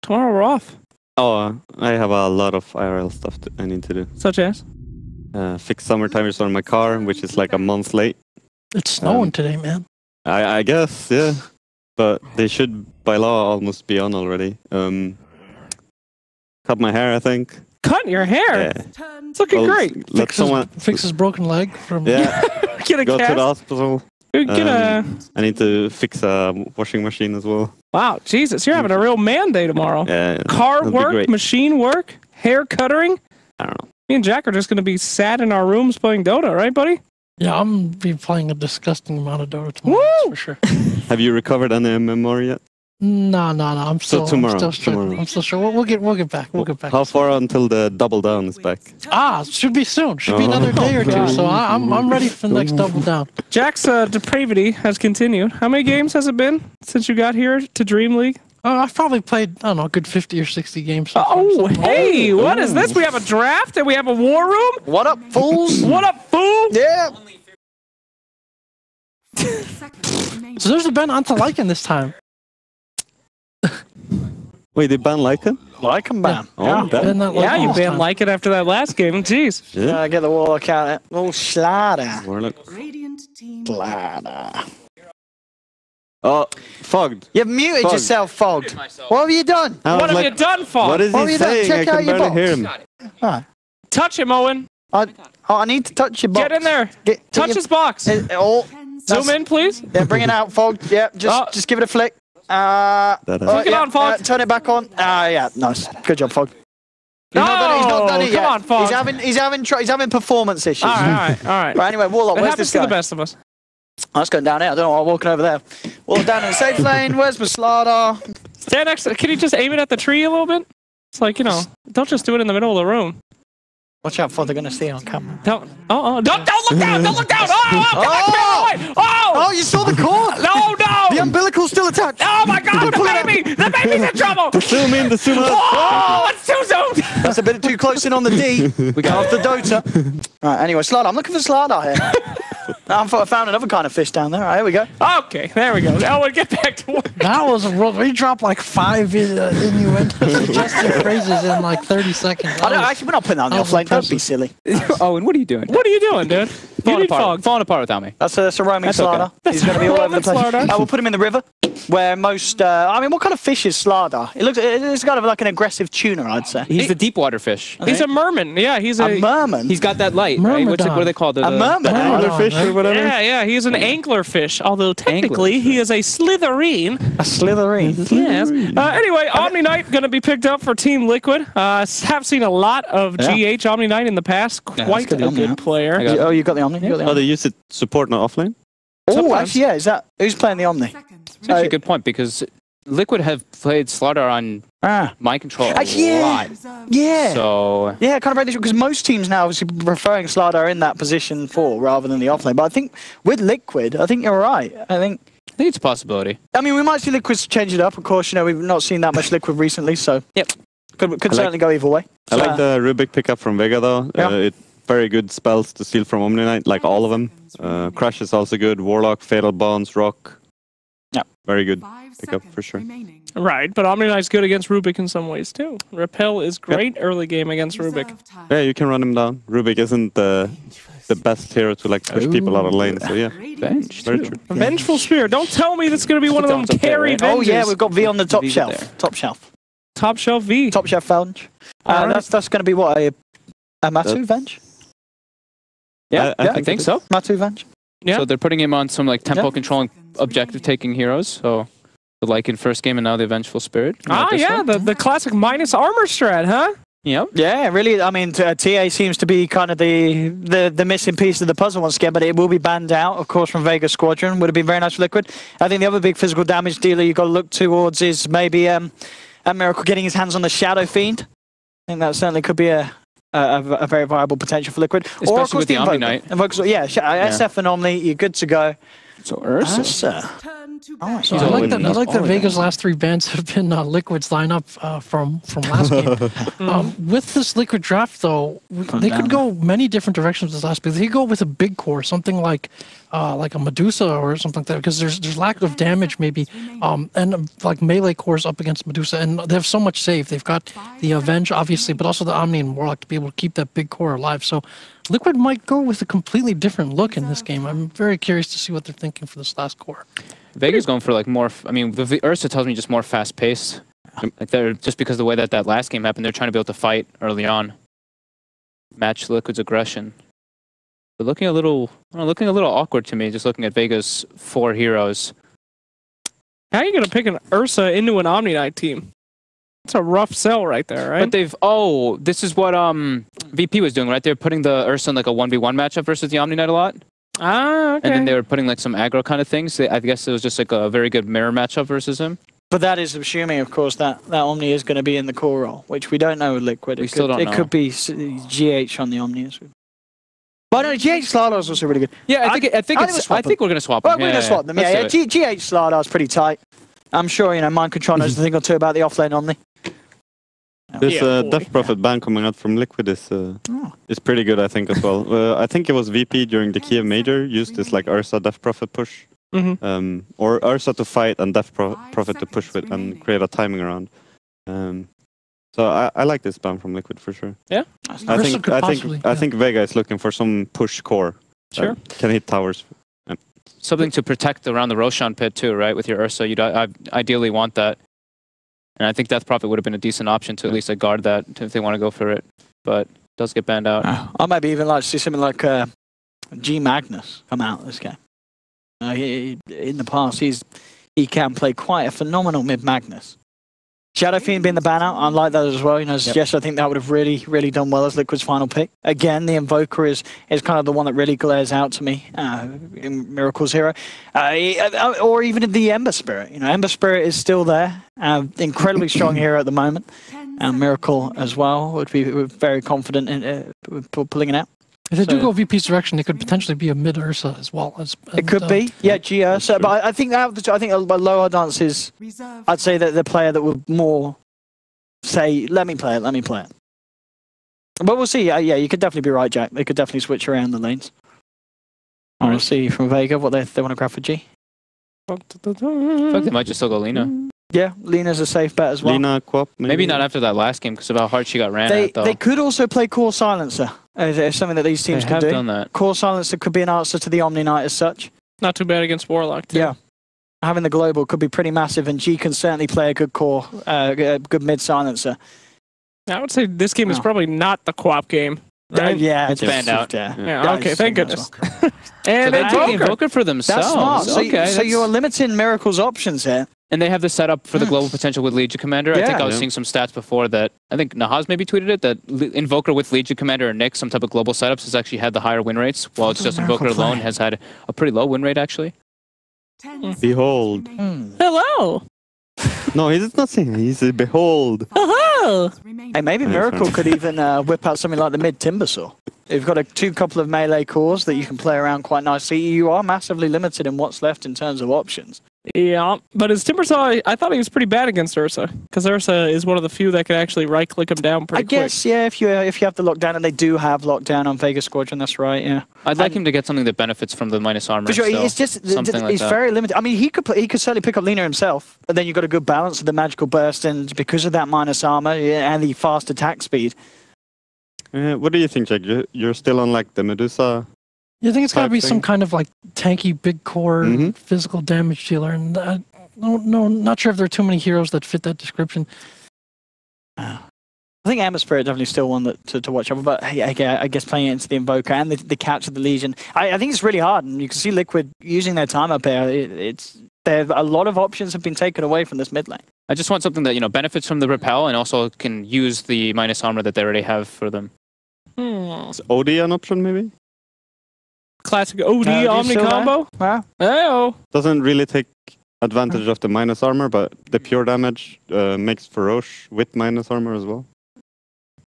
Tomorrow we're off. Oh, I have a lot of IRL stuff I need to do. Such as? Fix summer timers on my car, which is like a month late. It's snowing today, man. I guess, yeah. But they should, by law, almost be on already. Cut my hair, I think. Cut your hair? Yeah. It's looking great. Fix his broken leg from... Yeah. Get a Go cast. to the hospital. Get a... I need to fix a washing machine as well. Wow, Jesus, you're having a real man day tomorrow. Yeah. Car work, machine work, hair cuttering. I don't know. Me and Jack are just going to be sad in our rooms playing Dota, right, buddy? Yeah, I'm going to be playing a disgusting amount of Dota tomorrow, for sure. Have you recovered any MMR yet? No. I'm still tomorrow. sure. We'll get back. We'll get back. How far until the double down is back? Should be soon. Should be another day or two. So I'm ready for the next double down. Jack's depravity has continued. How many games has it been since you got here to DreamLeague? I've probably played, I don't know, a good 50 or 60 games. So hey, what is this? We have a draft and we have a war room? What up, fools? What up, fool? Yeah. So there's a ban onto Lycan this time. Wait, they banned Lycan? Lycan ban. Yeah, you banned Lycan after that last game. Jeez. Yeah, get the Warlock out. Oh, Slaughter. Warlock. Slaughter. Oh, Fogged. You've muted yourself, Fogged. What have you done? What have you done, Fogged? What is he saying? I can barely hear him. Right. Touch him, Owen. I need to touch your box. Get in there. Touch his box. Zoom in, please. Yeah, bring it out, Fogged. Yeah, just give it a flick. Flick it on, Fogged. Turn it back on. Yeah, nice. Good job, Fogged. No, he's not done it yet. Come on, Fogged. He's having performance issues. All right. Right, anyway, Warlock, where's this guy? It happens to the best of us. I was going down there. I don't know why I'm walking over there. Warlock down in the safe lane. Where's my Slaughter? Stand next to... Can you just aim it at the tree a little bit? It's like, don't just do it in the middle of the room. Watch out, for they're going to see it on camera. Don't look down! Don't look down! Oh, you saw the cord! No! The umbilical's still attached! Oh my God, the baby's in trouble! Zoom in, zoom out. Oh, it's too zoomed! That's a bit too close in on the D. We got off the Dota. Right, anyway, Slaughter. I'm looking for Slaughter here. I found another kind of fish down there. All right, here we go. Okay, there we go. Now we'll get back to work. That was a roll. We dropped like 5 innuendos, suggestive phrases in like 30 seconds. Actually, we're not putting that on the offlane. Don't be silly. Owen, what are you doing? What are you doing, dude? Falling apart without me. That's a roaming Slaughter. Okay. He's going to be all over the place. We'll put him in the river, where most... what kind of fish is Slaughter? It's kind of like an aggressive tuna, I'd say. He's the deep water fish. He's a merman. Yeah, he's a merman? He's got that light, right? What are they called? A merman? Anglerfish or whatever? Yeah, he's an anglerfish, although technically he is a slitherine. A slitherine? Yes. Anyway, Omni Knight going to be picked up for Team Liquid. Have seen a lot of GH Omni Knight in the past. Quite a good player. You got the Omni? Oh, they use it support, not offlane? Oh, actually, yeah. Is that who's playing the Omni? That's actually a good point because Liquid have played Slaughter on mind control a lot. Yeah. So yeah, kind of right because most teams now obviously preferring Slaughter in that position 4 rather than the offlane. But I think with Liquid, I think you're right. I think it's a possibility. I mean, we might see Liquid change it up. Of course, we've not seen that much Liquid recently, so could certainly go either way. I like the Rubik pickup from Vega though. Yeah. Very good spells to steal from Omni Knight, like all of them. Crash is also good. Warlock, Fatal Bonds, Rock. Yeah. Very good pickup for sure. Right, but Omni Knight's good against Rubik in some ways too. Repel is great early game against Rubik. Yeah, you can run him down. Rubik isn't the best hero to like push people out of lane, so yeah. Bench, very true. Vengeful Spear. Don't tell me that's going to be one of them carry venges. Oh yeah, we've got V on the top shelf. Top shelf. Top shelf V. Top shelf venge. That's going to be what a Matu venge. Yeah, I think so. Matu venge. Yeah. So they're putting him on some like tempo controlling objective taking heroes. So like in first game and now the Vengeful Spirit. The classic minus armor strat, huh? Yep. Yeah, really. I mean, TA seems to be kind of the missing piece of the puzzle once again, but it will be banned out, of course, from Vega Squadron. Would have been very nice for Liquid. I think the other big physical damage dealer you've got to look towards is maybe a Miracle getting his hands on the Shadow Fiend. I think that certainly could be a very viable potential for Liquid. Especially or of course with the Omni Knight. SF and Omni, you're good to go. So Ursa. Oh, So I like that. I like that Vega's last 3 bans have been Liquid's lineup from last game. With this Liquid draft, though, they could go many different directions this last. But they could go with a big core, something like a Medusa or something like that, because there's lack of damage maybe, and like melee cores up against Medusa, and they have so much save. They've got the Avenge, obviously, but also the Omni and Warlock to be able to keep that big core alive. So Liquid might go with a completely different look in this game. I'm very curious to see what they're thinking for this last core. Vega's going for like more. I mean, the Ursa tells me just more fast paced. Like they're just because of the way that last game happened, they're trying to be able to fight early on, match Liquid's aggression. But looking a little awkward to me. Just looking at Vega's 4 heroes. How are you gonna pick an Ursa into an Omni Knight team? It's a rough sell right there, right? But this is what VP was doing, right? They're putting the Ursa in like a 1v1 matchup versus the Omni Knight a lot. Ah, okay. And then they were putting like some aggro kind of things. I guess it was just like a very good mirror matchup versus him. But that is assuming, of course, that Omni is going to be in the core role, which we don't know with Liquid. We still don't know. It could be GH on the Omni. But no, GH Slardar is also really good. Yeah, I think we're going to swap them. We're going to swap them. Yeah, GH Slardar is pretty tight. I'm sure, Mind Control knows a thing or two about the offlane Omni. This Death Prophet ban coming out from Liquid is pretty good, I think, as well. I think it was VP during the Kiev Major used this like Ursa Death Prophet push. Or Ursa to fight and Death Prophet to push with and create a timing around. So I like this ban from Liquid for sure. Yeah, I think Vega is looking for some push core. Sure, can hit towers. Something to protect around the Roshan pit too, right? With your Ursa, you'd ideally want that. And I think Death Prophet would have been a decent option to at least guard that if they want to go for it. But it does get banned out. I might be even like to see something like G Magnus come out this game. In the past, he can play quite a phenomenal mid Magnus. Shadow Fiend being the ban out, I like that as well. Yes, I think that would have really, really done well as Liquid's final pick. Again, the Invoker is kind of the one that really glares out to me in Miracle's hero. Or even the Ember Spirit. Ember Spirit is still there. Incredibly strong hero at the moment. Miracle as well would be very confident in pulling it out. If they do go VP's direction, they could potentially be a mid Ursa as well. It could be, yeah, G Ursa. But I think lower dance is, I'd say that the player that would more say, let me play it. But we'll see. Yeah, you could definitely be right, Jack. They could definitely switch around the lanes. We'll see from Vega what they want to grab for G. I think they might just still go Lina. Yeah, Lina's a safe bet as well. Lina, Quap, maybe not after that last game because of how hard she got ran at, though. They could also play Core Silencer. It's something that these teams can do. Done that. Core Silencer could be an answer to the Omni Knight as such. Not too bad against Warlock, too. Yeah. Having the global could be pretty massive, and G can certainly play a good core, good mid silencer. I would say this game is probably not the Quap game. Right? Yeah, it's banned out. Yeah, okay, thank goodness. And they take the Invoker for themselves. That's smart. So you're limiting Miracle's options here. And they have the setup for the global potential with Legion Commander. I think I was seeing some stats before that. I think Nahaz maybe tweeted it, that Invoker with Legion Commander or Nick, some type of global setups, has actually had the higher win rates, while it's just Invoker alone has had a pretty low win rate, actually. Behold. Hello. No, he's not saying he's a behold. Hello. Hey, maybe Miracle could even whip out something like the mid Timbersaw. You've got a couple of melee cores that you can play around quite nicely. You are massively limited in what's left in terms of options. Yeah, but his Timbersaw, I thought he was pretty bad against Ursa, because Ursa is one of the few that can actually right-click him down pretty quick. I guess, yeah, if you have the lockdown, and they do have lockdown on Vega Squadron, that's right, yeah. I'd like him to get something that benefits from the minus armor. For sure, it's just he's very limited. I mean, he could certainly pick up Lina himself, but then you've got a good balance of the magical burst, and because of that minus armor and the fast attack speed. What do you think, Jack? You're still on like the Medusa? You think it's got to be some kind of like tanky, big core, physical damage dealer, and not sure if there are too many heroes that fit that description. I think Ember Spirit definitely still one that to watch over, but I guess playing it into the Invoker and the catch of the Legion, I think it's really hard, and you can see Liquid using their time up here. A lot of options have been taken away from this mid lane. I just want something that benefits from the repel and also can use the minus armor that they already have for them. Is OD an option, maybe? Classic OD Omni combo? Wow. Hey-oh. Doesn't really take advantage of the minus armor, but the pure damage makes Feroce with minus armor as well,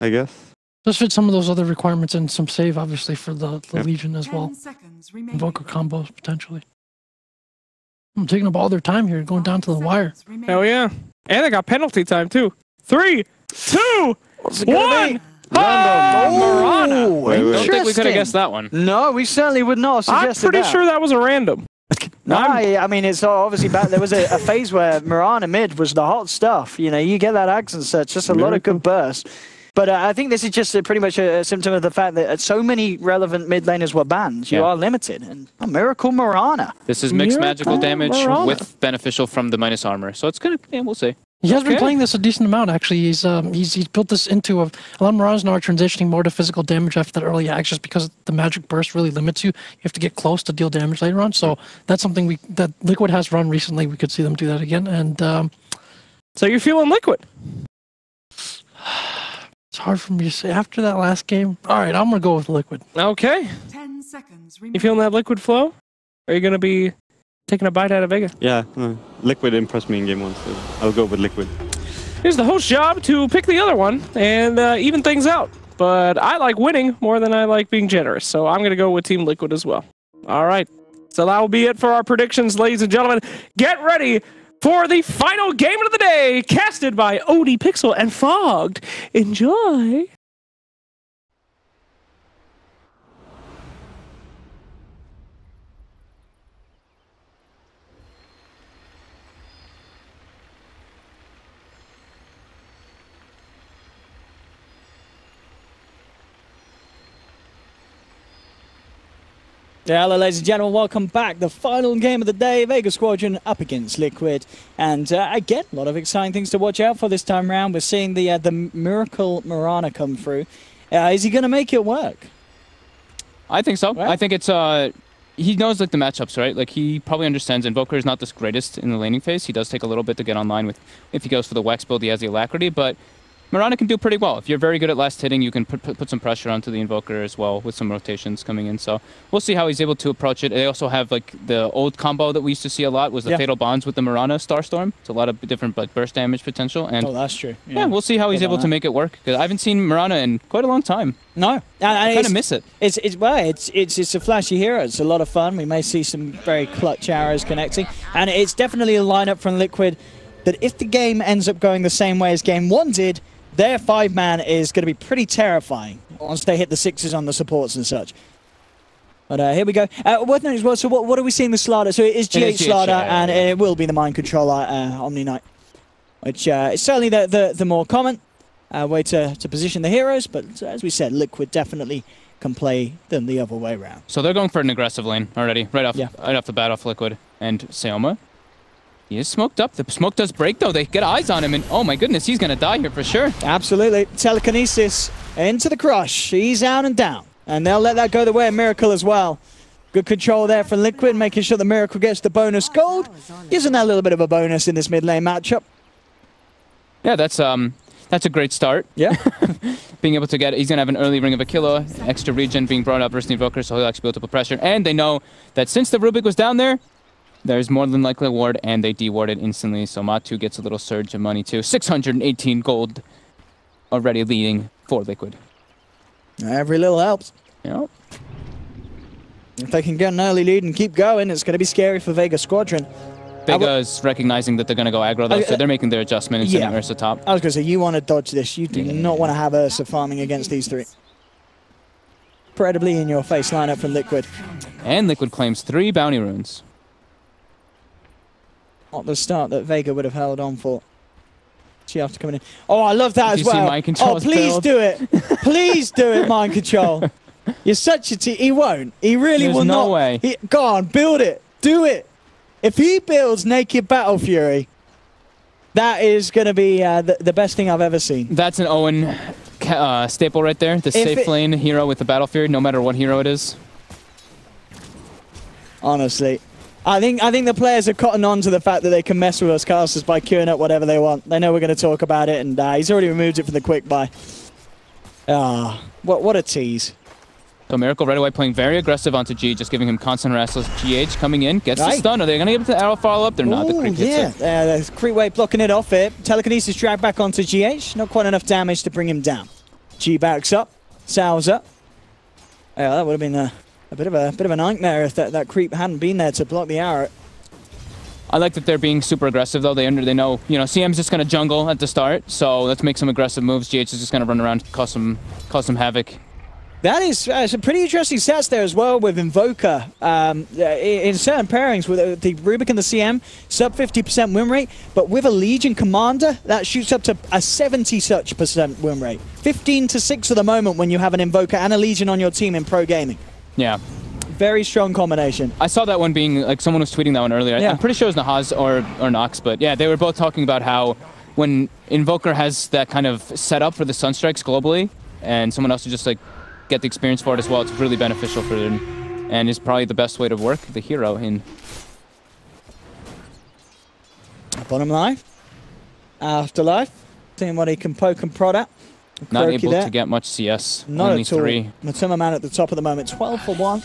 I guess. Just fit some of those other requirements and some save, obviously, for the Legion as well. Invoker combos, potentially. I'm taking up all their time here, going down to the wire. Hell yeah. And they got penalty time, too. 3, 2, 1. Marana. Don't think we could have guessed that one. No, we certainly would not have suggested I'm pretty sure that was a random. No, I mean, it's obviously back. There was a phase where Marana mid was the hot stuff. You know, you get that accent search, just a lot of good bursts. But I think this is just pretty much a symptom of the fact that so many relevant mid laners were banned. You are limited. And a Miracle Marana. This is mixed magical damage with beneficial from the minus armor. So it's good. Yeah, we'll see. He has been playing this a decent amount, actually. He's built this into a lot of Maranas now are transitioning more to physical damage after that early axe, just because the magic burst really limits you. You have to get close to deal damage later on. So that's something that Liquid has run recently. We could see them do that again. And so you're feeling Liquid? It's hard for me to say after that last game. All right, I'm gonna go with Liquid. Okay. 10 seconds. You feeling that Liquid flow? Are you gonna be taking a bite out of Vega? Yeah, Liquid impressed me in game 1, so I'll go with Liquid. Here's the host's job to pick the other one and even things out. But I like winning more than I like being generous, so I'm gonna go with Team Liquid as well. All right, so that will be it for our predictions, ladies and gentlemen. Get ready for the final game of the day, casted by OD Pixel and Fogged. Enjoy. Yeah, hello ladies and gentlemen, welcome back. The final game of the day, Vega Squadron up against Liquid. And again, a lot of exciting things to watch out for this time around. We're seeing the Miracle Marana come through. Is he going to make it work? I think so. Right. I think it's he knows like the matchups, right? Like he probably understands Invoker is not the greatest in the laning phase. He does take a little bit to get online with, if he goes for the Wex build, he has the Alacrity, but Marana can do pretty well. If you're very good at last hitting, you can put some pressure onto the Invoker as well with some rotations coming in. So we'll see how he's able to approach it. They also have like the old combo that we used to see a lot was the Fatal Bonds with the Marana Starstorm. It's a lot of different like burst damage potential. And that's true. Yeah, we'll see how he's able to make it work. Because I haven't seen Marana in quite a long time. No, I kind of miss it. It's a flashy hero. It's a lot of fun. We may see some very clutch arrows connecting, and it's definitely a lineup from Liquid that if the game ends up going the same way as game 1 did, their 5-man is going to be pretty terrifying once they hit the 6s on the supports and such. But here we go. Worth noting as well, so what are we seeing the Slardar? So it is GH Slardar, and it will be the Mind Controller Omni Knight, which is certainly the more common way to position the heroes, but as we said, Liquid definitely can play them the other way around. So they're going for an aggressive lane already, right off the bat off Liquid. And Seoma, he is smoked up. The smoke does break, though. They get eyes on him, and oh my goodness, he's going to die here for sure. Absolutely. Telekinesis into the crush. He's out and down. And they'll let that go the way of Miracle as well. Good control there from Liquid, making sure the Miracle gets the bonus gold. Using that little bit of a bonus in this mid lane matchup. Yeah, that's a great start. Yeah. Being able to get, he's going to have an early Ring of Aquila, extra regen being brought up versus the Invoker, so he'll actually be able to put pressure. And they know that since the Rubik was down there, there's more than likely a ward, and they dewarded instantly, so Matu gets a little surge of money too. 618 gold already leading for Liquid. Every little helps. Yep. If they can get an early lead and keep going, it's going to be scary for Vega Squadron. Vega's recognizing that they're going to go aggro, though, so they're making their adjustment and sending Ursa top. I was going to say, you want to dodge this. You do not want to have Ursa farming against these three. Incredibly in your face lineup from Liquid. And Liquid claims 3 bounty runes. Not the start that Vega would have held on for. She after coming in. Oh, I love that as well. Oh, please do it. Please do it, Mind Control. You're such a T. He won't. He really will not. No way. Go on, build it. Do it. If he builds Naked Battle Fury, that is going to be the best thing I've ever seen. That's an Owen staple right there. The safe lane hero with the Battle Fury, no matter what hero it is. Honestly. I think the players are cotton on to the fact that they can mess with us casters by queuing up whatever they want. They know we're going to talk about it, and he's already removed it from the quick buy. What a tease. So Miracle right away playing very aggressive onto G, just giving him constant restless. GH coming in, gets the stun. Are they going to get the arrow follow up? They're not. The creep hits it. The creep wave blocking it off here. Telekinesis drag back onto GH. Not quite enough damage to bring him down. G backs up. Sal's up. That would have been a bit of a nightmare if that creep hadn't been there to block the arrow. I like that they're being super aggressive, though. They know, you know, CM's just going to jungle at the start, so let's make some aggressive moves. GH is just going to run around, cause some havoc. That is some pretty interesting stats there as well with Invoker. In certain pairings with the Rubik and the CM, sub 50% win rate, but with a Legion Commander, that shoots up to a 70% win rate. 15-6 at the moment when you have an Invoker and a Legion on your team in pro gaming. Yeah. Very strong combination. I saw that one being, like, someone was tweeting that one earlier. Yeah. I'm pretty sure it was Nahaz or Nox, but yeah, they were both talking about how when Invoker has that kind of setup for the Sunstrikes globally, and someone else to just, like, get the experience for it as well, it's really beneficial for them, and is probably the best way to work the hero in. Bottom life. Afterlife. Seeing what he can poke and prod at. Not able to get much CS. Not only at all. 3. Matuma Man at the top of the moment, 12 for 1.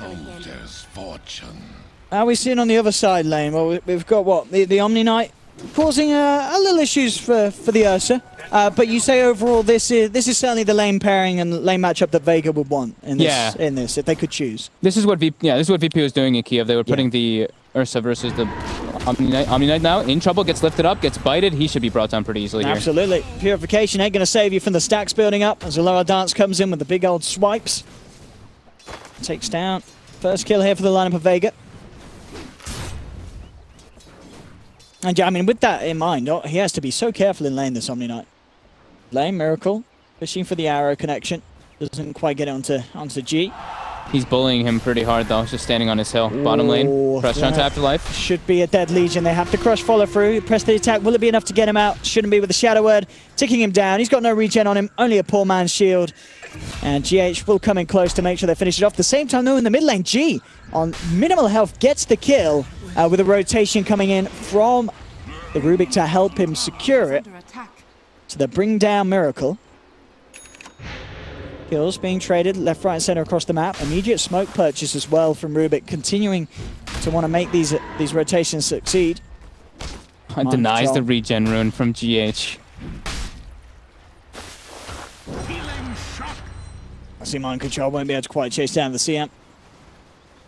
How are we seeing on the other side lane? Well, we've got what? The Omni Knight causing a little issues for the Ursa. But you say overall this is certainly the lane pairing and lane matchup that Vega would want in this if they could choose. This is what VP was doing in Kiev. They were putting the Ursa versus the Omni Knight now in trouble, gets lifted up, gets bited. He should be brought down pretty easily here. Absolutely. Purification ain't going to save you from the stacks building up as the lower dance comes in with the big old swipes. Takes down. First kill here for the lineup of Vega. And yeah, I mean, with that in mind, he has to be so careful in lane, this Omni Knight. Lane, Miracle, fishing for the arrow connection. Doesn't quite get it onto G. He's bullying him pretty hard, though. Just standing on his hill. Bottom lane. Pressure onto Afterlife. Should be a dead Legion. They have to crush follow through. Press the attack. Will it be enough to get him out? Shouldn't be with the Shadow Word. Ticking him down. He's got no regen on him. Only a poor man's shield. And GH will come in close to make sure they finish it off. At the same time, though, in the mid lane, G, on minimal health, gets the kill with a rotation coming in from the Rubik to help him secure it. So they bring down Miracle. Kills being traded left, right, and center across the map. Immediate smoke purchase as well from Rubik, continuing to want to make these rotations succeed. Denies the regen rune from GH. I see Mind Control won't be able to quite chase down the CM.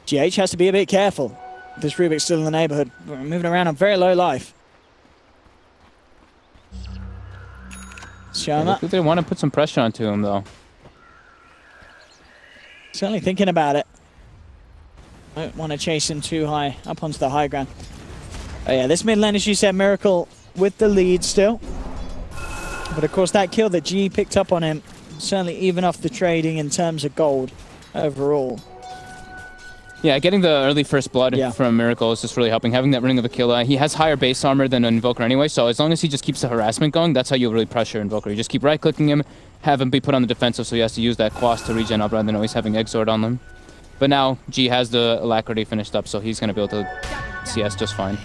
GH has to be a bit careful. This Rubik's still in the neighborhood. We're moving around on very low life. Shoma. They want to put some pressure onto him, though. Certainly thinking about it. Don't want to chase him too high, up onto the high ground. Oh yeah, this mid lane, as you said, Miracle with the lead still. But of course, that kill that G picked up on him, certainly even off the trading in terms of gold overall. Yeah, getting the early first blood from Miracle is just really helping. Having that Ring of Aquila, he has higher base armor than an Invoker anyway, so as long as he just keeps the harassment going, that's how you'll really pressure Invoker. You just keep right-clicking him, have him be put on the defensive, so he has to use that Quas to regen up rather than always having Exort on them. But now, G has the Alacrity finished up, so he's going to be able to CS just fine.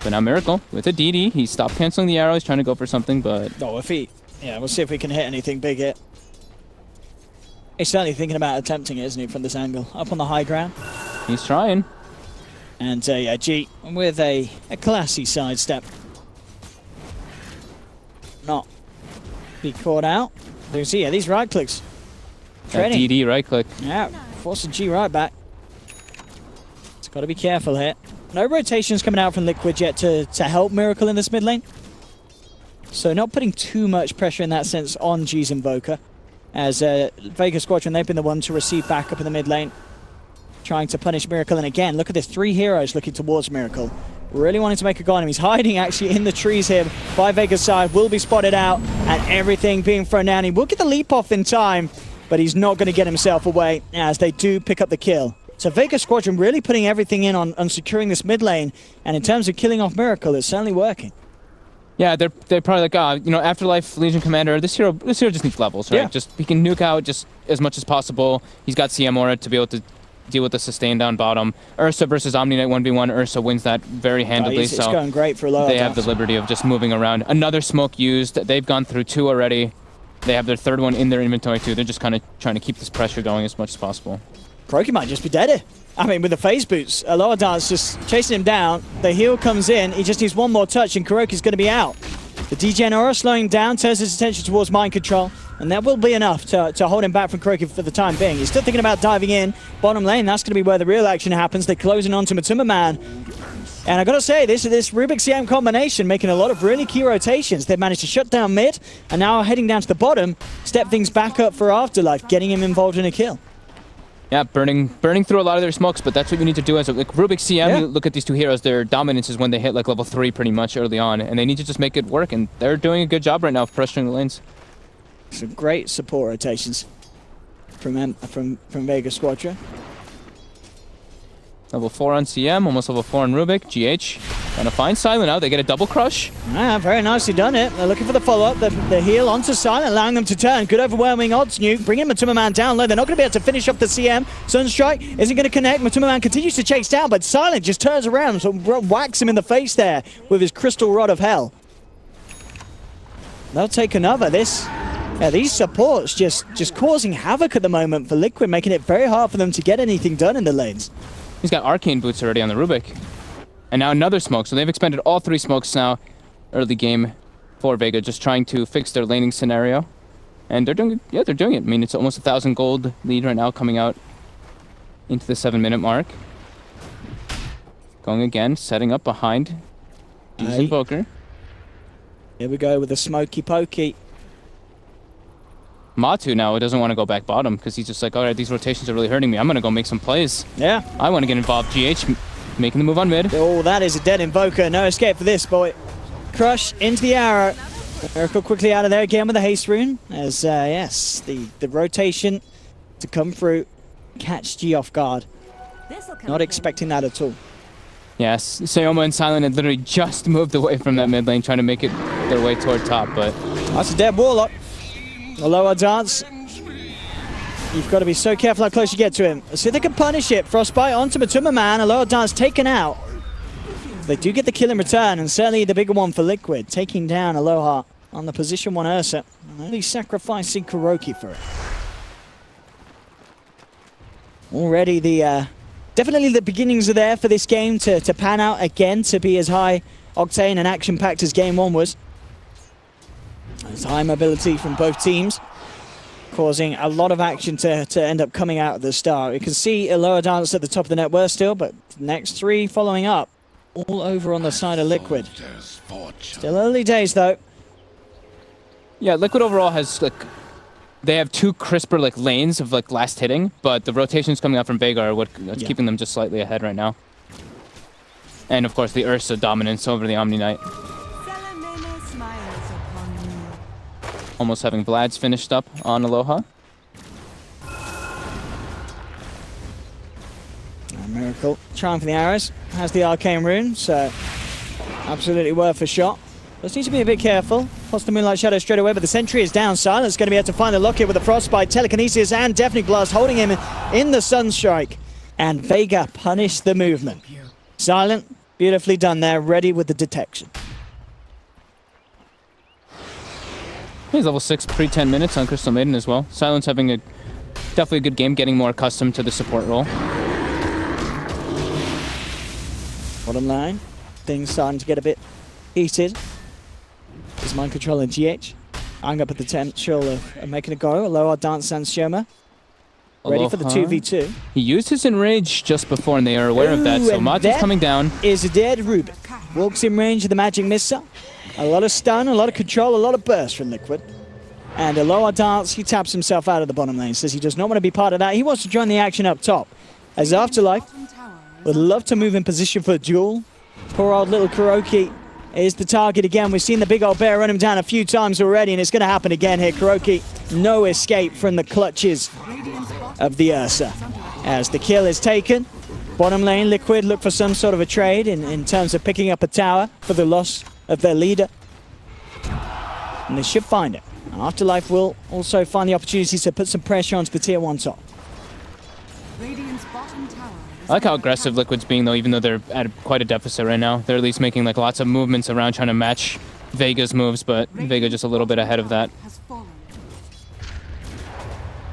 But now Miracle, with a DD, he stopped canceling the arrow, he's trying to go for something, but... Oh, if he... Yeah, we'll see if we can hit anything big here. He's certainly thinking about attempting it, isn't he, from this angle? Up on the high ground. He's trying. And yeah, G with a classy sidestep. Not be caught out. You see, yeah, these right clicks. That DD right click. Yeah, forcing G right back. It's got to be careful here. No rotations coming out from Liquid yet to help Miracle in this mid lane. So not putting too much pressure in that sense on G's Invoker. As Vega Squadron, they've been the one to receive backup in the mid lane. Trying to punish Miracle, and again, look at this, 3 heroes looking towards Miracle. Really wanting to make a go on him. He's hiding actually in the trees here by Vega's side, will be spotted out, and everything being thrown down. He will get the leap off in time, but he's not going to get himself away as they do pick up the kill. So Vega Squadron really putting everything in on securing this mid lane, and in terms of killing off Miracle, it's certainly working. Yeah, they're probably like, you know, Afterlife Legion Commander, this hero just needs levels, right? Yeah. Just he can nuke out just as much as possible. He's got CM Aura to be able to deal with the sustain down bottom. Ursa versus Omni Knight 1v1, Ursa wins that very handily. It's going great for a lot. They have the liberty of just moving around. Another smoke used. They've gone through 2 already. They have their 3rd one in their inventory too. They're just kind of trying to keep this pressure going as much as possible. Croaky might just be dead here. I mean, with the phase boots, Alohadan's just chasing him down. The heal comes in. He just needs one more touch, and Kuroki's going to be out. The DGN Aura slowing down, turns his attention towards Mind Control, and that will be enough to hold him back from Kuroki for the time being. He's still thinking about diving in. Bottom lane, that's going to be where the real action happens. They're closing on to Matuma Man. And I gotta say, this Rubik CM combination making a lot of really key rotations. They've managed to shut down mid, and now heading down to the bottom, step things back up for Afterlife, getting him involved in a kill. Yeah, burning through a lot of their smokes, but that's what you need to do as a, like Rubik CM. You look at these two heroes, their dominance is when they hit like level 3 pretty much early on, and they need to just make it work, and they're doing a good job right now of pressuring the lanes. Some great support rotations from Vega Squadron. Level 4 on CM, almost level 4 on Rubik. GH gonna find Silent out. They get a double crush. Very nicely done it. They're looking for the follow-up. The heal onto Silent, allowing them to turn. Good overwhelming odds, Nuke. Bringing Matuma Man down low. They're not going to be able to finish off the CM. Sunstrike isn't going to connect. Matuma Man continues to chase down, but Silent just turns around, so whacks him in the face there with his Crystal Rod of Hell. They'll take another. These supports just causing havoc at the moment for Liquid, making it very hard for them to get anything done in the lanes. He's got Arcane Boots already on the Rubik. And now another smoke. So they've expended all 3 smokes now. Early game for Vega, just trying to fix their laning scenario. And they're doing it. Yeah, they're doing it. I mean, it's almost 1,000 gold lead right now coming out into the 7-minute mark. Going again, setting up behind Invoker. Here we go with the smoky pokey. Matu now doesn't want to go back bottom because he's just like, all right, these rotations are really hurting me. I'm going to go make some plays. Yeah. I want to get involved. GH making the move on mid. Oh, that is a dead Invoker. No escape for this boy. Crush into the arrow. Miracle quickly out of there again with the haste rune. As, yes, the rotation to come through. Catch G off guard. Not expecting that at all. Yes, Sayoma and Silent had literally just moved away from that mid lane, trying to make it their way toward top, but... That's a dead Warlock. A lower dance. You've got to be so careful how close you get to him. See if they can punish it. Frostbite onto Matuma Man. A lower dance taken out. They do get the kill in return, and certainly the bigger one for Liquid, taking down Aloha on the position 1 Ursa. Only sacrificing Kuroki for it. Already definitely the beginnings are there for this game to pan out again, to be as high octane and action-packed as game 1 was. There's high mobility from both teams, causing a lot of action to end up coming out at the start. You can see a lower dance at the top of the network still, but next 3 following up, all over on the side of Liquid. Still early days though. Yeah, Liquid overall has like, they have 2 crisper like lanes of like last hitting, but the rotations coming out from Vega are what's keeping them just slightly ahead right now. And of course the Ursa dominance over the Omni Knight. Almost having Vlad's finished up on Aloha. Miracle trying for the arrows. Has the arcane rune, so absolutely worth a shot. Just need to be a bit careful. Plus the Moonlight Shadow straight away, but the sentry is down. Silent's going to be able to find the lock here with the Frostbite, Telekinesis, and Deafening Blast holding him in the Sunstrike. And Vega punished the movement. Silent, beautifully done there, ready with the detection. He's level 6 pre-10 minutes on Crystal Maiden as well. Silent's having definitely a good game, getting more accustomed to the support role. Bottom line, things starting to get a bit heated. Is mind controlling GH. Eyeing up at the potential of making a go. Aloha Dance Sans Shoma. Ready for the 2v2. He used his Enrage just before, and they are aware of that, so Matu's coming down. Is a dead Rubik. Walks in range of the Magic Missile. A lot of stun, a lot of control, a lot of burst from Liquid. And Aloha Dance, he taps himself out of the bottom lane. Says he does not want to be part of that. He wants to join the action up top. As Afterlife would love to move in position for a duel. Poor old little Kuroki is the target again. We've seen the big old bear run him down a few times already, and it's going to happen again here. Kuroki, no escape from the clutches of the Ursa. As the kill is taken, bottom lane, Liquid look for some sort of a trade in terms of picking up a tower for the loss of their leader. And they should find it. Afterlife will also find the opportunities to put some pressure onto the tier 1 top. I like how aggressive Liquid's being though, even though they're at quite a deficit right now. They're at least making like lots of movements around trying to match Vega's moves, but Vega just a little bit ahead of that.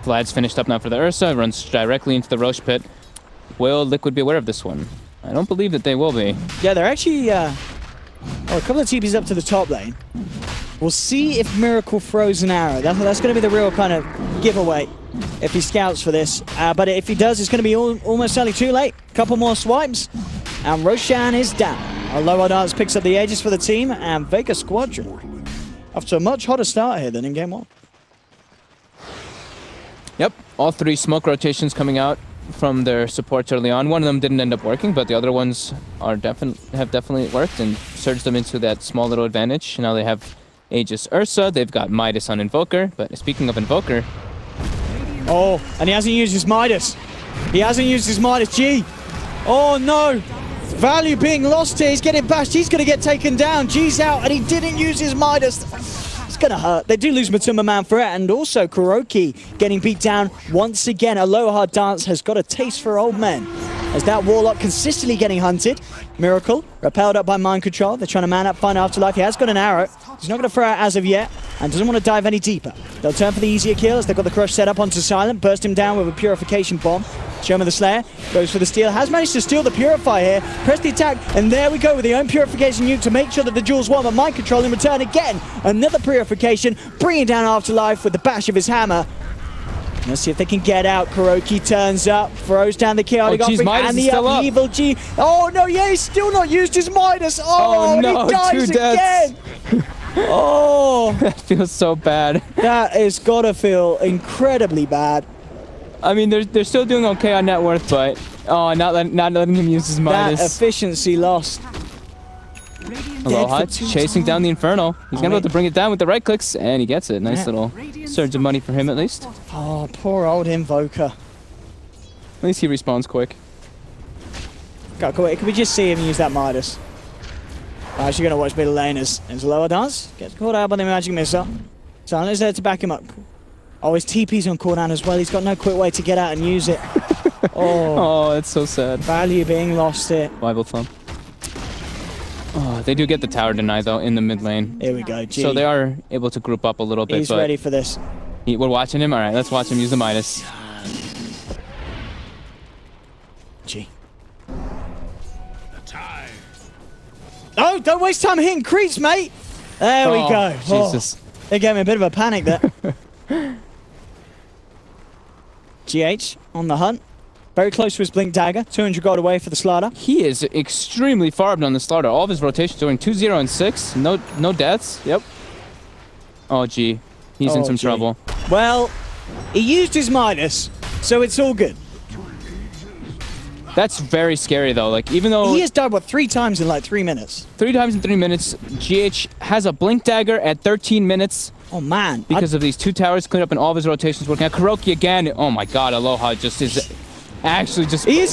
Vlad's finished up now for the Ursa, runs directly into the Roche pit. Will Liquid be aware of this one? I don't believe that they will be. Yeah, they're actually a couple of TPs up to the top lane. We'll see if Miracle throws an arrow. That's going to be the real kind of giveaway if he scouts for this. But if he does, it's going to be almost certainly too late. Couple more swipes, And Roshan is down. Aloha Dance picks up the Aegis for the team, and Vega Squadron off to a much hotter start here than in game 1. Yep, all 3 smoke rotations coming out from their supports early on. One of them didn't end up working, but the other ones are have definitely worked and surged them into that small little advantage. Now they have Aegis Ursa, they've got Midas on Invoker, but speaking of Invoker... Oh, and he hasn't used his Midas. He hasn't used his Midas. G. Oh no! Value being lost here. He's getting bashed. He's going to get taken down. G's out, and he didn't use his Midas. It's going to hurt. They do lose Matuma Man for it, and also Kuroki getting beat down once again. Aloha Dance has got a taste for old men, as that Warlock consistently getting hunted. Miracle, repelled up by Mind Control. They're trying to man up, find Afterlife. He has got an arrow. He's not going to throw it as of yet, and doesn't want to dive any deeper. They'll turn for the easier kill as they've got the crush set up onto Silent. Burst him down with a Purification Bomb. Sherman the Slayer goes for the steal. Has managed to steal the Purify here. Press the attack, and there we go with the own Purification nuke to make sure that the Jewels won. But Mind Control in return again. Another Purification, bringing down Afterlife with the bash of his hammer. Let's see if they can get out. Kuroki turns up, throws down the chaotic offering, and the upheaval G. Oh no, yeah, he's still not used his Midas. Oh no, he dies again. Oh, that feels so bad. That has got to feel incredibly bad. I mean, they're still doing okay on net worth, but not letting him use his Midas. That efficiency lost. Aloha chasing down the Inferno. He's gonna be able to bring it down with the right clicks, and he gets it. Nice little surge of money for him, at least. Oh, poor old Invoker. At least he respawns quick. God, can we just see him use that Midas? I'm actually gonna watch middle laners. There's Aloha Dance. Gets caught out by the magic missile. Silent is there to back him up. Oh, his TP's on cooldown as well. He's got no quick way to get out and use it. Oh, that's so sad. Value being lost here. Bible thumb. Oh, they do get the tower denied, though, in the mid lane. Here we go, G. So they are able to group up a little bit. He's ready for this. We're watching him? All right, let's watch him use the Midas. G. Oh, don't waste time hitting creeps, mate. There we go. Jesus. They gave me a bit of a panic there. GH on the hunt. Very close to his Blink Dagger. 200 gold away for the Slaughter. He is extremely far up on the Slaughter. All of his rotations doing 2, 0, and 6. No deaths. Yep. Oh, gee. He's in some trouble. Well, he used his Midas, so it's all good. That's very scary, though. Like, even though... He has died, what, 3 times in, like, 3 minutes? 3 times in 3 minutes. GH has a Blink Dagger at 13 minutes. Oh, man. Because of these 2 towers clean up and all of his rotations working out. Kuroki again. Oh, my God. Aloha just is... Actually, just I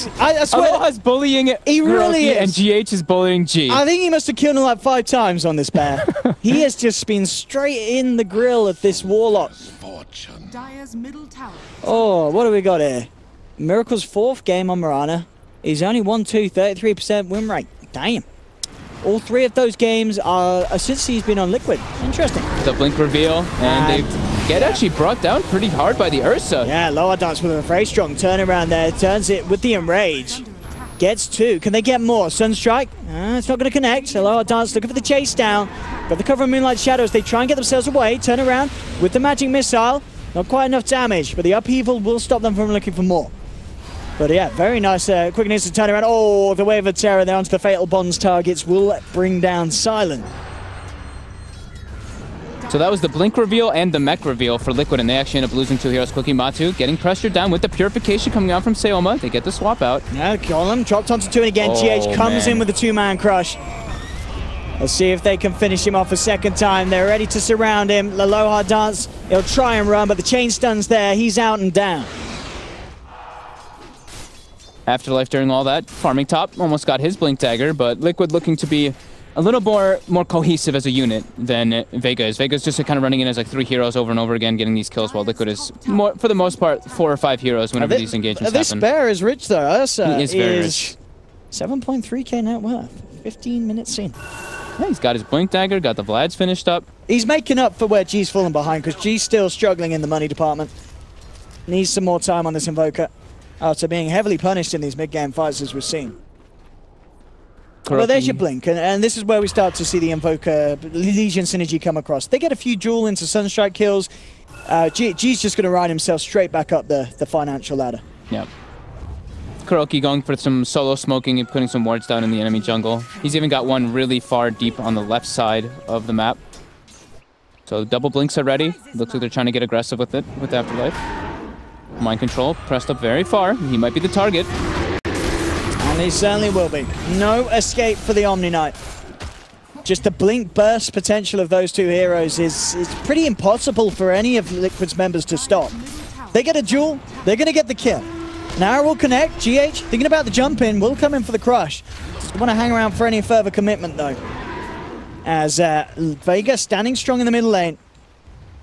swear, Aloha's bullying he really Kuroki, is. and GH is bullying G. I think he must have killed him like 5 times on this bear. He has just been straight in the grill of this Warlock. Oh, what do we got here? Miracle's 4th game on Mirana. He's only 1-2, 33% win rate. Damn. All 3 of those games are since he's been on Liquid. Interesting. The blink reveal, and they get actually brought down pretty hard by the Ursa. Yeah, Lower Dance with a very strong turnaround there. Turns it with the Enrage. Gets 2. Can they get more? Sunstrike? It's not going to connect. Lower Dance looking for the chase down. Got the cover of Moonlight Shadows. They try and get themselves away. Turn around with the magic missile. Not quite enough damage, but the upheaval will stop them from looking for more. But yeah, very nice quickness to turn around. Oh, the Wave of Terror there onto the Fatal Bonds targets will bring down Silent. So that was the Blink reveal and the Mech reveal for Liquid, and they actually end up losing 2 heroes quickly. Matu getting pressured down with the Purification coming out from Seoma. They get the swap out. Yeah, Golem dropped onto 2 and again. GH comes in with a 2-man crush. Let's see if they can finish him off a second time. They're ready to surround him. Aloha Dance, he'll try and run, but the chain stun's there. He's out and down. Afterlife during all that, farming top, almost got his Blink Dagger, but Liquid looking to be a little more cohesive as a unit than Vega is. Vega's just kind of running in as like 3 heroes over and over again, getting these kills, while Liquid is, more, for the most part, 4 or 5 heroes whenever these engagements happen. This bear is rich, though. Ursa is very rich. 7.3k net worth. 15 minutes in. Yeah, he's got his Blink Dagger, got the Vlads finished up. He's making up for where G's fallen behind, because G's still struggling in the money department. Needs some more time on this Invoker, after being heavily punished in these mid-game fights, as we've seen. Well, there's your Blink, and this is where we start to see the Invoker Legion synergy come across. They get a few duel into Sunstrike kills. G's just going to ride himself straight back up the financial ladder. Yep. Kuroki going for some solo smoking and putting some wards down in the enemy jungle. He's even got one really far deep on the left side of the map. So double blinks are ready. Looks like they're trying to get aggressive with it, with Afterlife. Mind control pressed up very far. He might be the target. And he certainly will be. No escape for the Omni Knight. Just the blink burst potential of those two heroes is pretty impossible for any of Liquid's members to stop. They get a duel, they're going to get the kill. Now will connect. GH thinking about the jump in, will come in for the crush. Don't want to hang around for any further commitment though. As Vega standing strong in the middle lane.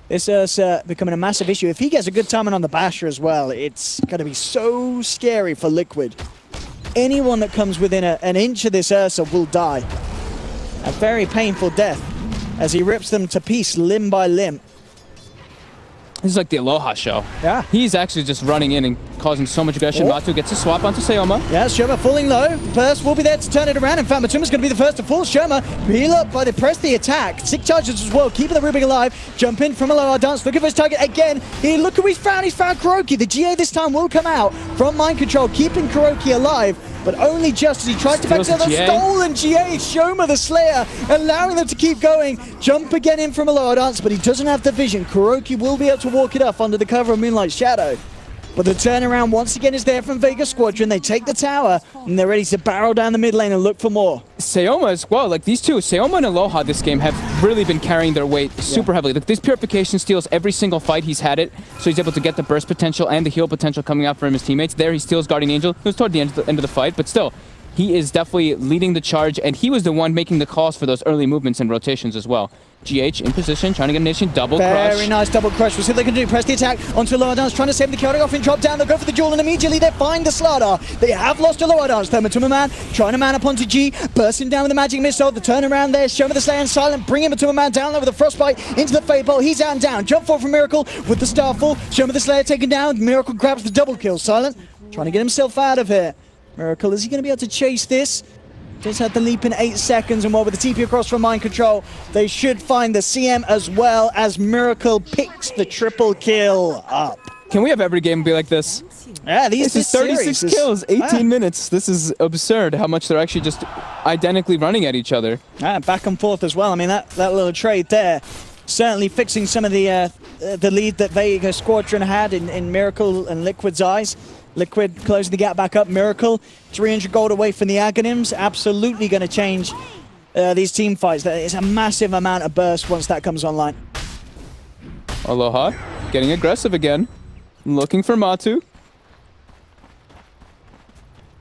This is becoming a massive issue. If he gets a good timing on the Basher as well, it's going to be so scary for Liquid. Anyone that comes within an inch of this Ursa will die. A very painful death as he rips them to piece limb by limb. This is like the Aloha show. Yeah. He's actually just running in and causing so much aggression. Matu gets a swap onto Sayoma. Yeah, Shoma falling low. Burst will be there to turn it around. In fact, Matuma's going to be the first to fall. Shoma, heal up by the press the attack. 6 charges as well, keeping the Rubik alive. Jump in from Aloha Dance, looking for his target again. Look who he's found Kuroki. The GA this time will come out from mind control, keeping Kuroki alive. But only just as he tries to back to the stolen GA. Shoma the Slayer, allowing them to keep going. Jump again in from Aloha Dance, but he doesn't have the vision. Kuroki will be able to walk it off under the cover of Moonlight Shadow. But the turnaround once again is there from Vega Squadron. They take the tower, and they're ready to barrel down the mid lane and look for more. Sayoma as well, like these two, Sayoma and Aloha this game have really been carrying their weight super heavily. Like, this Purification steals every single fight he's had it, so he's able to get the burst potential and the heal potential coming out from his teammates. There he steals Guardian Angel. It was toward the end of the fight, but still, he is definitely leading the charge, and he was the one making the calls for those early movements and rotations as well. GH in position, trying to get a nation double crush. Very nice double crush. We'll see what they can do. Press the attack onto Aloha Dance, trying to save the chaotic off and drop down. They'll go for the duel, and immediately they find the Slardar. They have lost Aloha Dance. Matuma Man trying to man up onto G, bursting down with the magic missile. The turnaround there, Shoma the Slayer and Silent, bringing Matuma Man down low with the frostbite into the Fade Bolt. He's out and down. Jump forward from Miracle with the Starfall. Shoma the Slayer taken down. Miracle grabs the double kill. Silent trying to get himself out of here. Miracle, is he going to be able to chase this? Just had the leap in 8 seconds, and while with the TP across from mind control, they should find the CM as well as Miracle picks the triple kill up. Can we have every game be like this? Yeah, this is 36 kills, 18 minutes. This is absurd how much they're actually just identically running at each other. Back and forth as well. I mean, that little trade there certainly fixing some of the lead that Vega Squadron had in Miracle and Liquid's eyes. Liquid closing the gap back up. Miracle 300 gold away from the Aghanims. Absolutely going to change these team fights. That is a massive amount of burst once that comes online. Aloha getting aggressive again. Looking for Matu.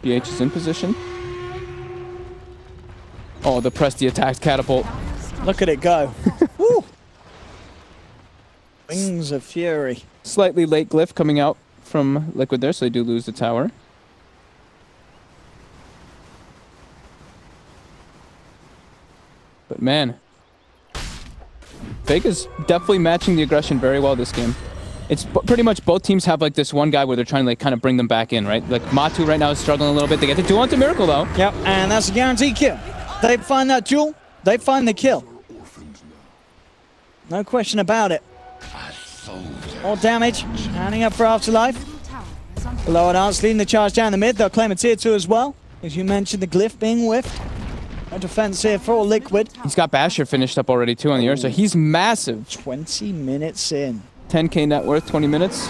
BH is in position. Oh, the press the attack catapult. Look at it go. Woo! Wings of Fury. Slightly late glyph coming out from Liquid there, so they do lose the tower. But man, Vega's definitely matching the aggression very well this game. It's pretty much both teams have like this one guy where they're trying to like kind of bring them back in, right? Like Matu right now is struggling a little bit. They get the duel onto Miracle though. Yep, and that's a guaranteed kill. They find that duel, they find the kill. No question about it. More damage, handing up for Afterlife. Aloha Dance leading the charge down the mid. They'll claim a tier 2 as well. As you mentioned, the glyph being whiffed. No defense here for Liquid. He's got Basher finished up already too on the Ursa. He's massive. 20 minutes in. 10k net worth, 20 minutes.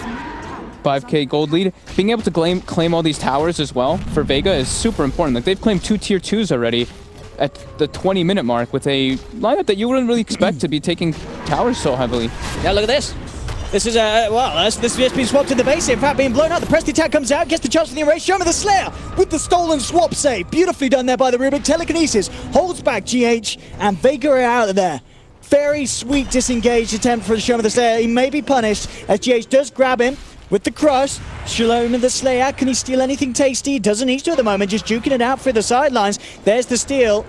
5k gold lead. Being able to claim all these towers as well for Vega is super important. Like they've claimed 2 tier 2s already at the 20-minute mark with a lineup that you wouldn't really expect to be taking towers so heavily. Yeah, look at this. This is this has been swapped in the base here. In fact, being blown out. The press attack comes out, gets the chance for the erase. Shoma the Slayer with the stolen swap save. Beautifully done there by the Rubik. Telekinesis holds back GH, and Vega are out of there. Very sweet disengaged attempt for Shoma the Slayer. He may be punished as GH does grab him with the crush. Shoma the Slayer, can he steal anything tasty? Doesn't need to at the moment, just juking it out through the sidelines. There's the steal.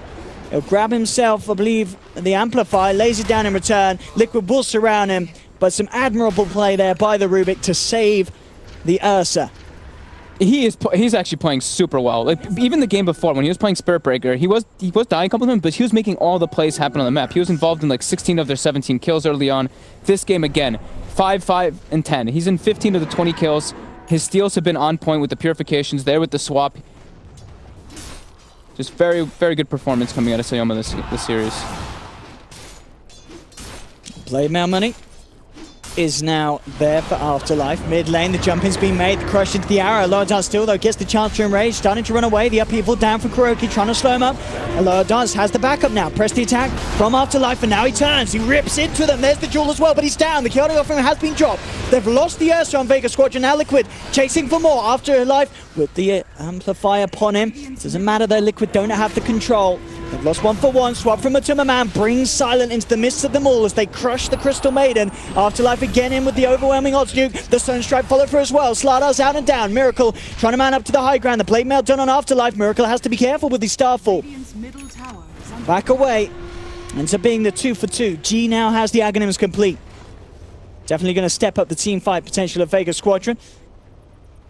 He'll grab himself, I believe, the Amplify, lays it down in return. Liquid will surround him. But some admirable play there by the Rubik to save the Ursa. He's actually playing super well. Like even the game before, when he was playing Spirit Breaker, he was dying a couple of them, but he was making all the plays happen on the map. He was involved in like 16 of their 17 kills early on. This game again, 5, 5, and 10. He's in 15 of the 20 kills. His steals have been on point with the purifications there with the swap. Just very, very good performance coming out of Sayoma this series. Blade Mail money is now there for Afterlife. Mid lane, the jumping's been made, the crush into the arrow. Lower Dance still, though, gets the chance to enrage, starting to run away. The upheaval down from KuroKy, trying to slow him up. And Lower Dance has the backup now. Press the attack from Afterlife, and now he turns. He rips into them. There's the duel as well, but he's down. The chaotic offering has been dropped. They've lost the Ursa on Vega Squadron. Now Liquid chasing for more. Afterlife with the amplifier upon him. Doesn't matter though, Liquid don't have the control. They've lost 1-for-1. Swap from Matuma Man brings Silent into the midst of them all as they crush the Crystal Maiden. Afterlife again in with the overwhelming odds nuke. The Sunstrike followed through as well. Sladar's out and down. Miracle trying to man up to the high ground. The Blade Mail done on Afterlife. Miracle has to be careful with his Starfall. Back away. Ends up being the 2-for-2. G now has the Aghanims complete. Definitely going to step up the team fight potential of Vega Squadron.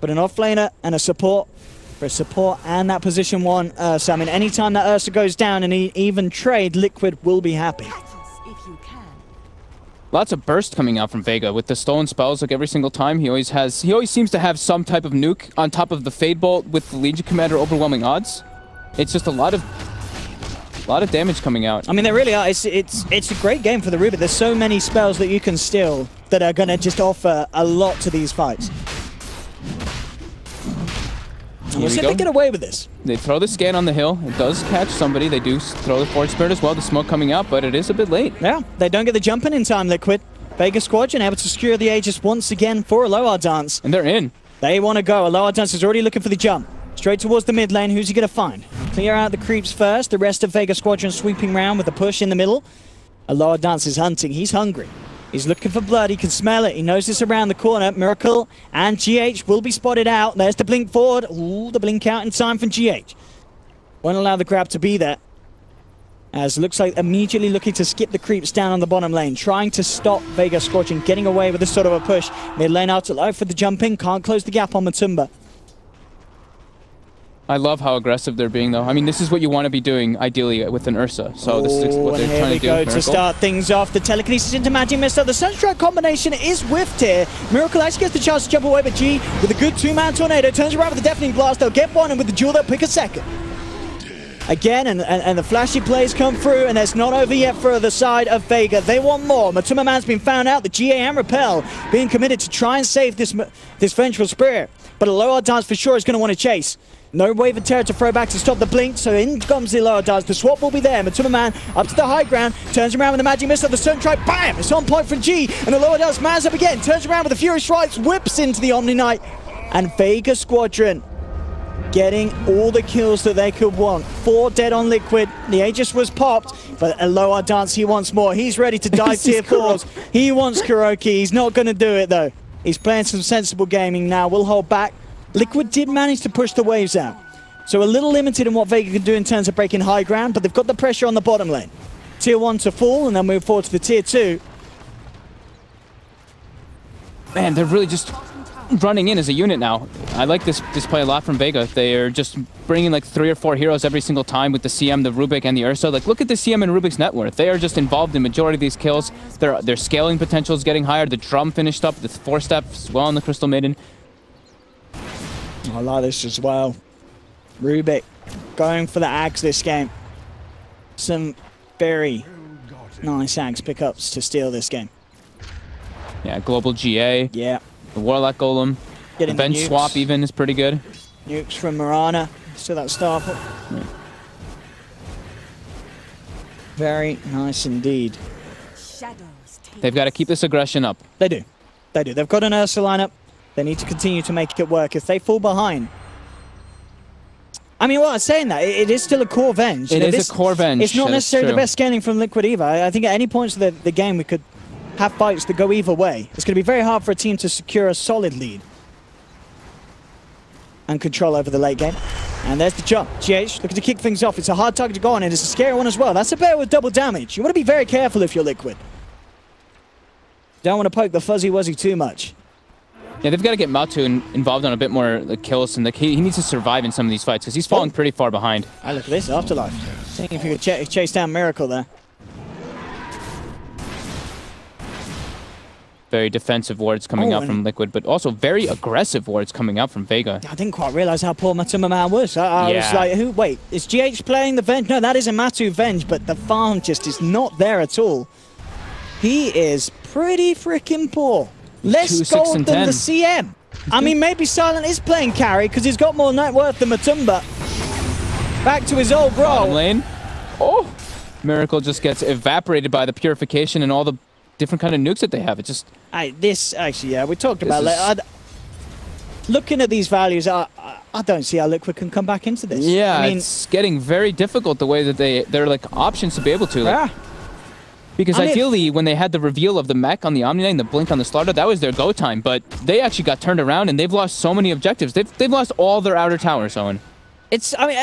But an offlaner and a support. For support and that position 1 Ursa. I mean, anytime that Ursa goes down and even trade, Liquid will be happy. Lots of burst coming out from Vega with the stolen spells. Like every single time, he always seems to have some type of nuke on top of the Fade Bolt with the Legion Commander overwhelming odds. It's just a lot of damage coming out. I mean, there really are. It's a great game for the Rubik. There's so many spells that you can steal that are going to just offer a lot to these fights. And we'll see if they get away with this. They throw the scan on the hill. It does catch somebody. They do throw the Forge Spirit as well. The smoke coming out, but it is a bit late. Yeah, they don't get the jump in time, Liquid. Vega Squadron able to secure the Aegis once again for Aloha Dance. And they're in. They want to go. Aloha Dance is already looking for the jump. Straight towards the mid lane. Who's he going to find? Clear out the creeps first. The rest of Vega Squadron sweeping round with a push in the middle. Aloha Dance is hunting. He's hungry. He's looking for blood. He can smell it. He knows it's around the corner. Miracle and GH will be spotted out. There's the blink forward. Ooh, the blink out in time from GH. Won't allow the grab to be there. As looks like immediately looking to skip the creeps down on the bottom lane. Trying to stop Vega Squadron getting away with this sort of a push. Mid lane out to life for the jumping. Can't close the gap on Matumba. I love how aggressive they're being, though. I mean, this is what you want to be doing, ideally, with an Ursa. So this is what they're trying to do. Here we go to start things off. The telekinesis into Magic Missile. The Sunstrike combination is whiffed here. Miracle actually gets the chance to jump away, but G, with a good 2-man tornado, turns around with the Deafening Blast. They'll get one, and with the duel, they'll pick a second. Again, and the flashy plays come through, and it's not over yet for the side of Vega. They want more. Matuma Man's been found out. The GA and Repel being committed to try and save this Vengeful Spirit. But Aloha Dance for sure is going to want to chase. No Wave of Terror to throw back to stop the blink, so in comes the Aloha Dance. The swap will be there. Matuma Man up to the high ground, turns around with the Magic Missile. The Sunstrike, bam! It's on point from G, and the Aloha Dance mans up again, turns around with the Fury Strikes, whips into the Omni Knight, and Vega Squadron getting all the kills that they could want. 4 dead on Liquid. The Aegis was popped, but Aloha Dance, he wants more. He's ready to dive tier 4s. He wants KuroKy. He's not going to do it, though. He's playing some sensible gaming now. We'll hold back. Liquid did manage to push the waves out. So a little limited in what Vega can do in terms of breaking high ground, but they've got the pressure on the bottom lane. Tier 1 to fall, and then move forward to the Tier 2. Man, they're really just running in as a unit now. I like this play a lot from Vega. They're just bringing like 3 or 4 heroes every single time with the CM, the Rubik, and the Ursa. Like, look at the CM and Rubik's net worth. They are just involved in majority of these kills. Their scaling potential is getting higher. The drum finished up. The 4-step as well on the Crystal Maiden. I like this as well. Rubik going for the Ags this game. Some very nice Ags pickups to steal this game. Yeah, Global GA. Yeah. The Warlock Golem. Getting the bench swap even is pretty good. Nukes from Marana. Still that Starfall. Yeah. Very nice indeed. They've got to keep this aggression up. They do. They do. They've got an Ursa lineup. They need to continue to make it work. If they fall behind... I mean, well, I'm saying that. It is still a core Venge. It is a core Venge. It's not necessarily the best scaling from Liquid either. I think at any points of the game we could have fights that go either way. It's going to be very hard for a team to secure a solid lead and control over the late game. And there's the jump. GH looking to kick things off. It's a hard target to go on, and it's a scary one as well. That's a bear with double damage. You want to be very careful if you're Liquid. Don't want to poke the Fuzzy Wuzzy too much. Yeah, they've got to get Matu involved on a bit more kills, and he needs to survive in some of these fights because he's falling pretty far behind. I look at this, Afterlife. Seeing if you could chase down Miracle there. very defensive wards coming out from Liquid, but also very aggressive wards coming out from Vega. I didn't quite realize how poor Matuma Man was. I was like, who? Wait, is GH playing the Venge? No, that is a Matu Venge, but the farm just is not there at all. He is pretty freaking poor. Less gold than the CM. I mean, maybe Silent is playing carry because he's got more net worth than Matumba. Back to his old bro. Bottom lane. Oh, Miracle just gets evaporated by the purification and all the different kind of nukes that they have. It just... This, actually, yeah, we talked about it. Looking at these values, I don't see how Liquid can come back into this. Yeah, I mean, it's getting very difficult the way that they're like options to be able to. Like, because ideally, when they had the reveal of the mech on the Omni Knight and the blink on the Slaughter, that was their go time. But they actually got turned around and they've lost so many objectives. They've lost all their outer towers, Owen. It's, I mean,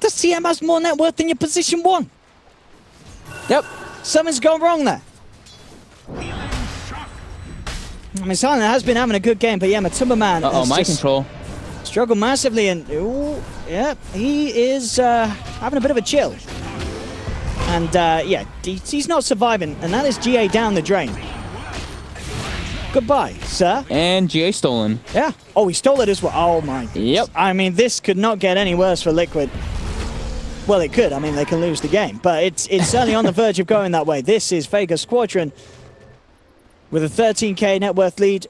the CM has more net worth than your position 1. Yep. Something's gone wrong there. I mean, Silent has been having a good game, but yeah, Matumba Man mind control. Struggled massively, and yeah, he is having a bit of a chill. And yeah, he's not surviving, and that is GA down the drain. Goodbye, sir. And GA stolen. Yeah. Oh, he stole it as well. Oh my. Yep. I mean, this could not get any worse for Liquid. Well, it could. I mean, they can lose the game, but it's certainly on the verge of going that way. This is Vega Squadron with a 13k net worth lead.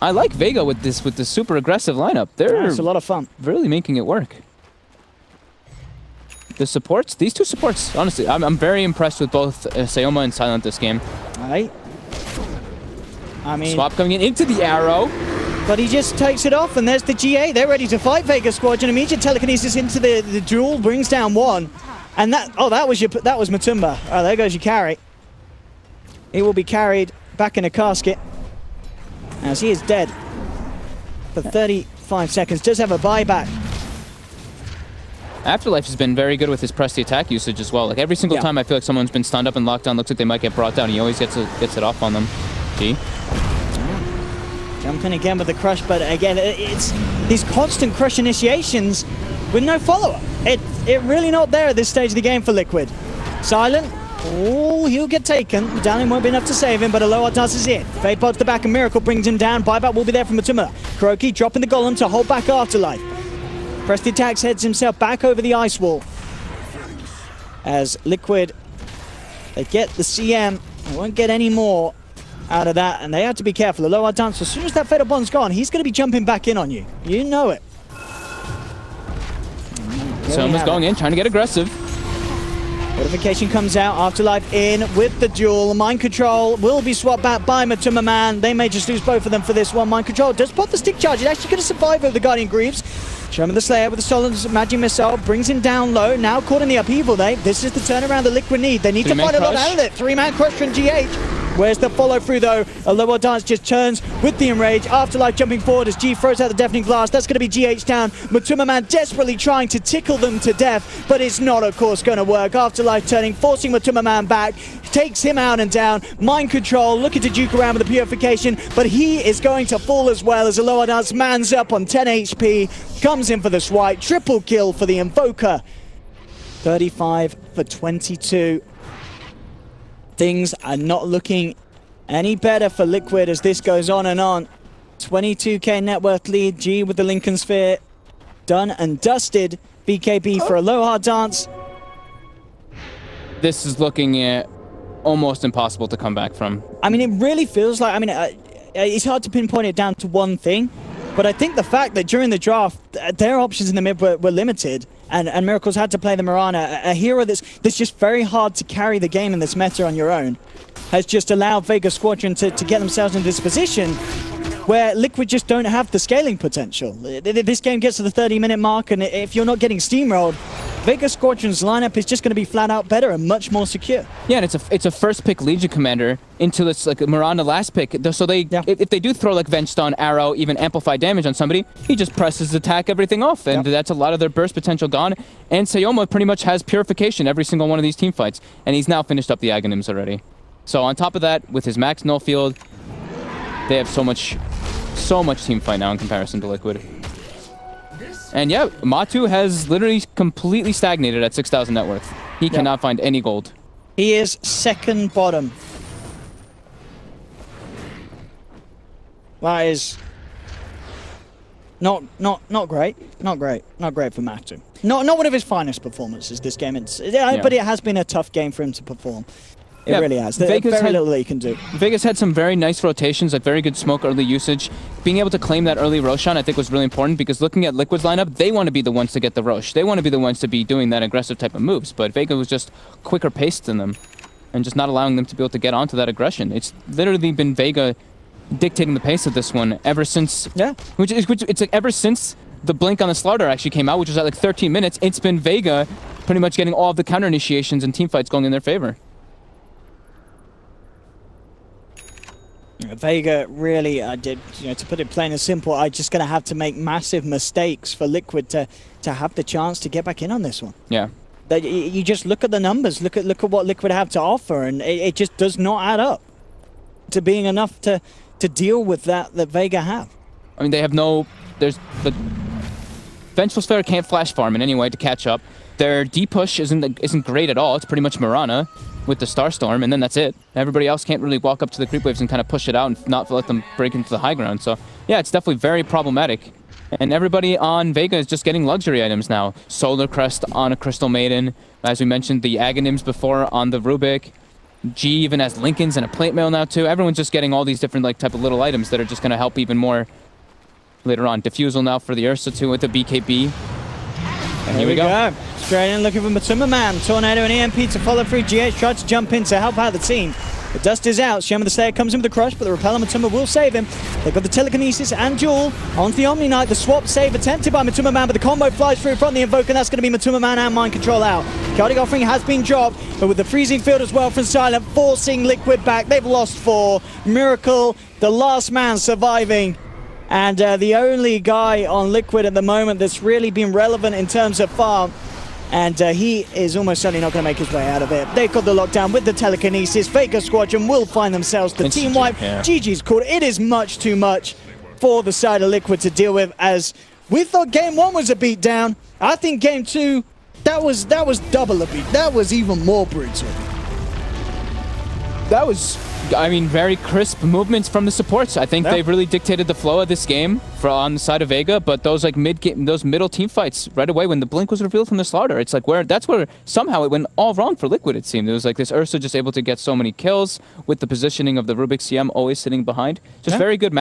I like Vega with this super aggressive lineup. It's a lot of fun. Really making it work. The supports, these two supports, honestly, I'm very impressed with both Sayoma and Silent this game. All right. I mean, Swap coming into the arrow. But he just takes it off, and there's the GA. They're ready to fight Vega Squadron. Immediate telekinesis into the duel, brings down one. And that was Matumba. Oh, there goes your carry. He will be carried back in a casket as he is dead for 35 seconds. Does have a buyback. Afterlife has been very good with his press the attack usage as well. Like every single time I feel like someone's been stunned up and locked down, looks like they might get brought down. He always gets it off on them. G. Jumping again with the crush, but again, it's these constant crush initiations with no follow-up. It really not there at this stage of the game for Liquid. Silent. Oh, he'll get taken. Medallion won't be enough to save him, but Aloha does his it. Fade pods the back, and Miracle brings him down. Buyback will be there from Matuma. Kuroki dropping the Golem to hold back Afterlife. Press the attacks, heads himself back over the ice wall. As Liquid, they get the CM. They won't get any more out of that, and they have to be careful. Aloha Dance, as soon as that Fatal Bond's gone, he's going to be jumping back in on you. You know it. Soma's going in, trying to get aggressive. Notification comes out, Afterlife in with the duel. Mind Control will be swapped back by Matuma Man. They may just lose both of them for this one. Mind Control does pop the stick charge. It's actually going to survive over the Guardian Greaves. Sherman the Slayer with the Solin's Magic Missile brings him down low. Now caught in the upheaval, this is the turnaround the Liquid need. They need to fight a lot out of it. 3-man crush from GH. Where's the follow through though? Aloha Dance just turns with the Enrage. Afterlife jumping forward as G throws out the Deafening Blast. That's going to be GH down. Matuma Man desperately trying to tickle them to death, but it's not, of course, going to work. Afterlife turning, forcing Matuma Man back, takes him out and down. Mind Control looking to juke around with the Purification, but he is going to fall as well as Aloha Dance mans up on 10 HP, comes in for the swipe. Triple kill for the Invoker. 35 for 22. Things are not looking any better for Liquid as this goes on and on. 22k net worth lead. G with the Lincoln Sphere. Done and dusted. BKB for Aloha Dance. This is looking almost impossible to come back from. I mean, it really feels like, it's hard to pinpoint it down to one thing, but I think the fact that during the draft, their options in the mid were limited, and Miracles had to play the Mirana, a hero that's just very hard to carry the game in this meta on your own, has just allowed Vega Squadron to get themselves into this position where Liquid just don't have the scaling potential. This game gets to the 30-minute mark, and if you're not getting steamrolled, Vega Squadron's lineup is just going to be flat out better and much more secure. Yeah, and it's a first pick Legion commander into this like Miranda last pick. So if they do throw like Venge Stun, Arrow, even amplify damage on somebody, he just presses attack everything off, and that's a lot of their burst potential gone. And Sayoma pretty much has Purification every single one of these team fights, and he's now finished up the Aghanims already. So on top of that, with his max null field, they have so much team fight now in comparison to Liquid. And yeah, Matu has literally completely stagnated at 6,000 net worth. He cannot find any gold. He is second bottom. That is not great. Not great for Matu. Not one of his finest performances this game. But it has been a tough game for him to perform. It really has. There's very little he can do. Vegas had some very nice rotations, like very good smoke early usage. Being able to claim that early Roshan, I think, was really important because looking at Liquid's lineup, they want to be the ones to get the Rosh. They want to be the ones to be doing that aggressive type of moves, but Vega was just quicker paced than them and just not allowing them to be able to get onto that aggression. It's literally been Vega dictating the pace of this one ever since... Yeah. It's like ever since the blink on the Slaughter actually came out, which was at like 13 minutes, it's been Vega pretty much getting all of the counter initiations and team fights going in their favor. Vega really, to put it plain and simple, I'm just going to have to make massive mistakes for Liquid to have the chance to get back in on this one. Yeah. You just look at the numbers, look at what Liquid have to offer, and it just does not add up to being enough to deal with that Vega have. I mean, they have no... There's the Vengeful Sphere can't flash farm in any way to catch up. Their D-push isn't great at all. It's pretty much Mirana with the Starstorm, and then that's it. Everybody else can't really walk up to the creep waves and kind of push it out and not let them break into the high ground. So, yeah, it's definitely very problematic. And everybody on Vega is just getting luxury items now. Solar Crest on a Crystal Maiden. As we mentioned, the Aghanims before on the Rubik. G even has Lincolns and a Plate Mail now, too. Everyone's just getting all these different type of little items that are just going to help even more later on. Diffusal now for the Ursa, too, with the BKB. And here we go. Straight in looking for Matuma Man. Tornado and EMP to follow through. GH tried to jump in to help out the team. The dust is out. Shaman the Slayer comes in with the crush, but the Repeller Matuma will save him. They've got the Telekinesis and Duel onto the Omni Knight. The swap save attempted by Matuma Man, but the combo flies through from the Invoker, and that's going to be Matuma Man and Mind Control out. Chaotic Offering has been dropped, but with the Freezing Field as well from Silent, forcing Liquid back. They've lost 4. Miracle, the last man surviving. And the only guy on Liquid at the moment that's really been relevant in terms of farm. And he is almost certainly not going to make his way out of it. They've got the lockdown with the Telekinesis. Vega Squadron will find themselves the team wipe. Yeah. GG's called. It is much too much for the side of Liquid to deal with, as we thought game 1 was a beatdown. I think game 2, that was double a beat. That was even more brutal. That was, I mean, very crisp movements from the supports. I think they've really dictated the flow of this game on the side of Vega, but those those middle team fights right away when the blink was revealed from the Slaughter, it's like that's where somehow it went all wrong for Liquid, it seemed. It was like this Ursa just able to get so many kills with the positioning of the Rubik CM always sitting behind. Just very good